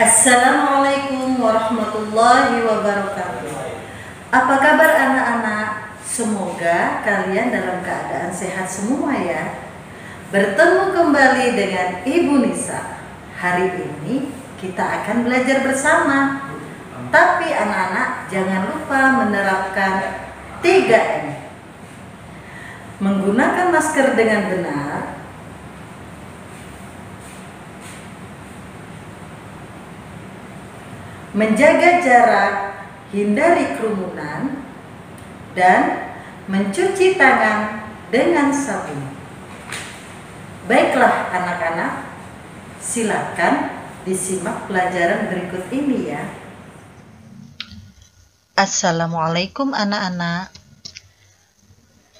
Assalamualaikum warahmatullahi wabarakatuh. Apa kabar anak-anak? Semoga kalian dalam keadaan sehat semua ya. Bertemu kembali dengan Ibu Nisa. Hari ini kita akan belajar bersama. Tapi anak-anak jangan lupa menerapkan 3M. Menggunakan masker dengan benar, menjaga jarak, hindari kerumunan, dan mencuci tangan dengan sabun. Baiklah anak-anak, silakan disimak pelajaran berikut ini ya. Assalamualaikum anak-anak.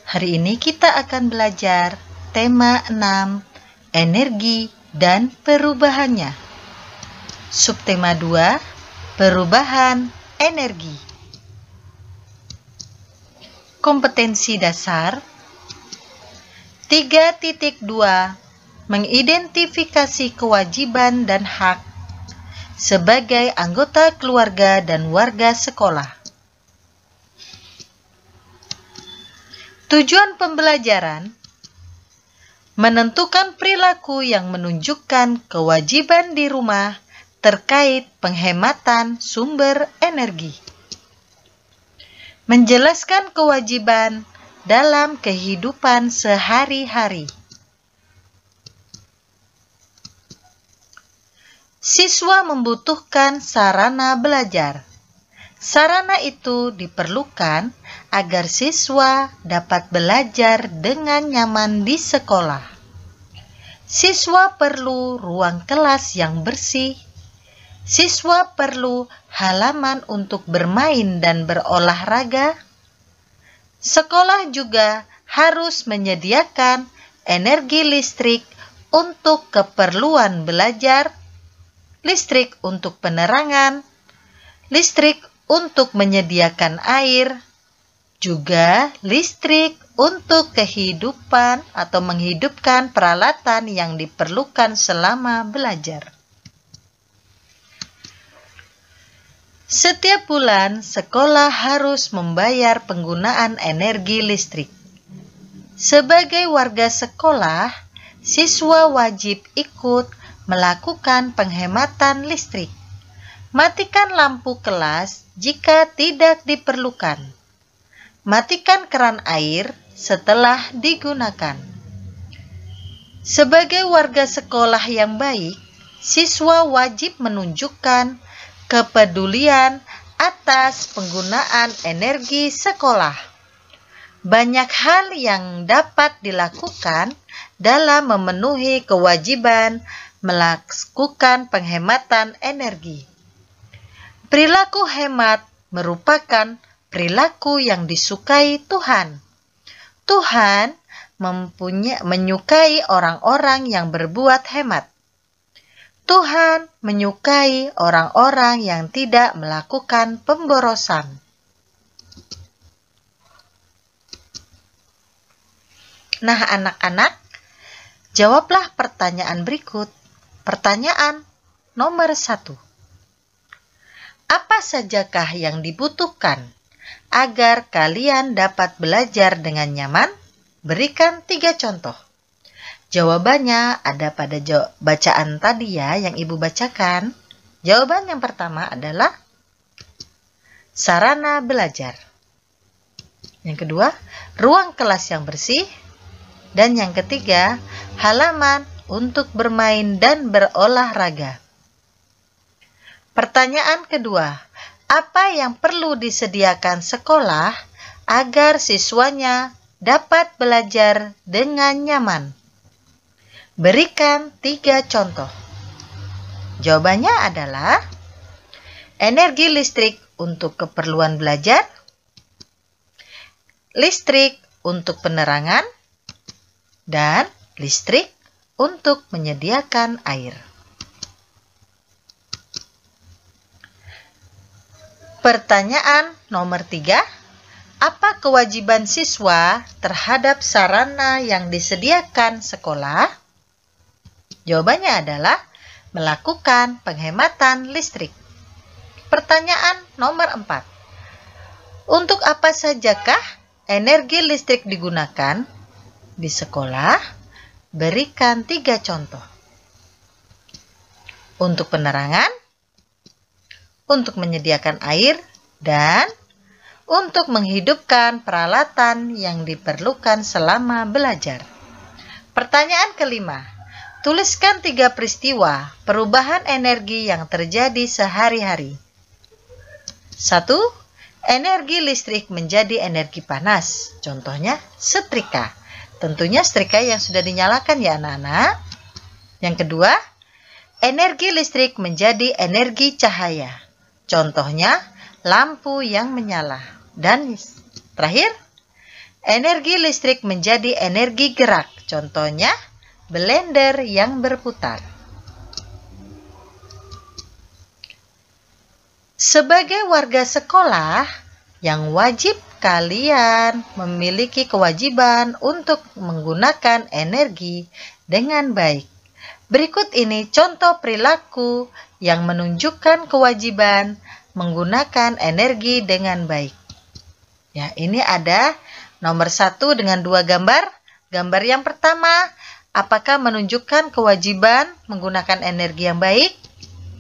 Hari ini kita akan belajar tema 6, energi dan perubahannya. Subtema 2, perubahan energi. Kompetensi dasar 3.2, mengidentifikasi kewajiban dan hak sebagai anggota keluarga dan warga sekolah. Tujuan pembelajaran: menentukan perilaku yang menunjukkan kewajiban di rumah terkait penghematan sumber energi. Menjelaskan kewajiban dalam kehidupan sehari-hari. Siswa membutuhkan sarana belajar. Sarana itu diperlukan agar siswa dapat belajar dengan nyaman di sekolah. Siswa perlu ruang kelas yang bersih. Siswa perlu halaman untuk bermain dan berolahraga. Sekolah juga harus menyediakan energi listrik untuk keperluan belajar, listrik untuk penerangan, listrik untuk menyediakan air, juga listrik untuk kehidupan atau menghidupkan peralatan yang diperlukan selama belajar. Setiap bulan, sekolah harus membayar penggunaan energi listrik. Sebagai warga sekolah, siswa wajib ikut melakukan penghematan listrik. Matikan lampu kelas jika tidak diperlukan. Matikan keran air setelah digunakan. Sebagai warga sekolah yang baik, siswa wajib menunjukkan kepedulian atas penggunaan energi sekolah. Banyak hal yang dapat dilakukan dalam memenuhi kewajiban melakukan penghematan energi. Perilaku hemat merupakan perilaku yang disukai Tuhan. Tuhan menyukai orang-orang yang berbuat hemat. Tuhan menyukai orang-orang yang tidak melakukan pemborosan. Nah, anak-anak, jawablah pertanyaan berikut. Pertanyaan nomor 1. Apa sajakah yang dibutuhkan agar kalian dapat belajar dengan nyaman? Berikan 3 contoh. Jawabannya ada pada bacaan tadi ya yang Ibu bacakan. Jawaban yang pertama adalah sarana belajar. Yang kedua, ruang kelas yang bersih. Dan yang ketiga, halaman untuk bermain dan berolahraga. Pertanyaan kedua, apa yang perlu disediakan sekolah agar siswanya dapat belajar dengan nyaman? Berikan 3 contoh. Jawabannya adalah energi listrik untuk keperluan belajar, listrik untuk penerangan, dan listrik untuk menyediakan air. Pertanyaan nomor 3. Apa kewajiban siswa terhadap sarana yang disediakan sekolah? Jawabannya adalah melakukan penghematan listrik. Pertanyaan nomor 4. Untuk apa sajakah energi listrik digunakan di sekolah? Berikan 3 contoh. Untuk penerangan, untuk menyediakan air, dan untuk menghidupkan peralatan yang diperlukan selama belajar. Pertanyaan kelima. Tuliskan 3 peristiwa perubahan energi yang terjadi sehari-hari. 1. Energi listrik menjadi energi panas. Contohnya setrika. Tentunya setrika yang sudah dinyalakan ya anak-anak. Yang kedua, energi listrik menjadi energi cahaya. Contohnya lampu yang menyala. Dan terakhir, energi listrik menjadi energi gerak. Contohnya blender yang berputar. Sebagai warga sekolah yang wajib, kalian memiliki kewajiban untuk menggunakan energi dengan baik. Berikut ini contoh perilaku yang menunjukkan kewajiban menggunakan energi dengan baik. Ya, ini ada nomor 1 dengan 2 gambar. Gambar yang pertama, apakah menunjukkan kewajiban menggunakan energi yang baik?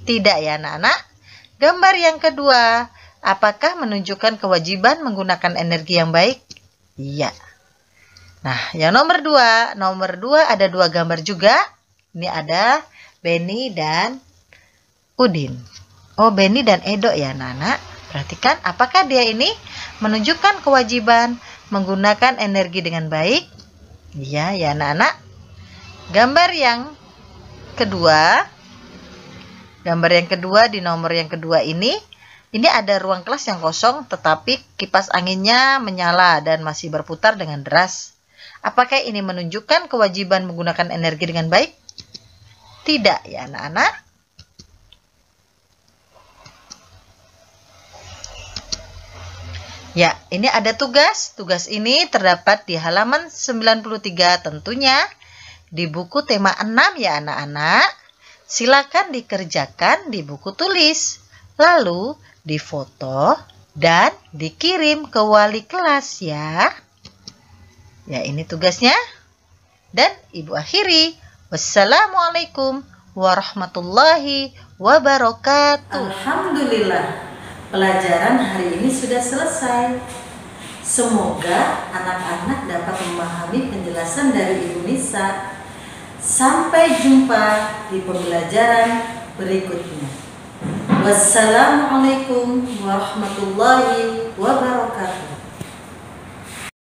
Tidak ya anak-anak. Gambar yang kedua, apakah menunjukkan kewajiban menggunakan energi yang baik? Iya. Nah, yang nomor 2 ada 2 gambar juga. Ini ada Beni dan Udin. Oh, Beni dan Edo ya anak-anak. Perhatikan apakah dia ini menunjukkan kewajiban menggunakan energi dengan baik? Iya ya anak-anak. Gambar yang kedua di nomor yang kedua ini ada ruang kelas yang kosong tetapi kipas anginnya menyala dan masih berputar dengan deras. Apakah ini menunjukkan kewajiban menggunakan energi dengan baik? Tidak ya anak-anak. Ya, ini ada tugas. Tugas ini terdapat di halaman 93 tentunya di buku tema 6 ya anak-anak. Silakan dikerjakan di buku tulis. Lalu difoto dan dikirim ke wali kelas ya. Ya, ini tugasnya. Dan Ibu akhiri. Wassalamualaikum warahmatullahi wabarakatuh. Alhamdulillah, pelajaran hari ini sudah selesai. Semoga anak-anak dapat memahami penjelasan dari Ibu Nisa. Sampai jumpa di pembelajaran berikutnya. Wassalamualaikum warahmatullahi wabarakatuh.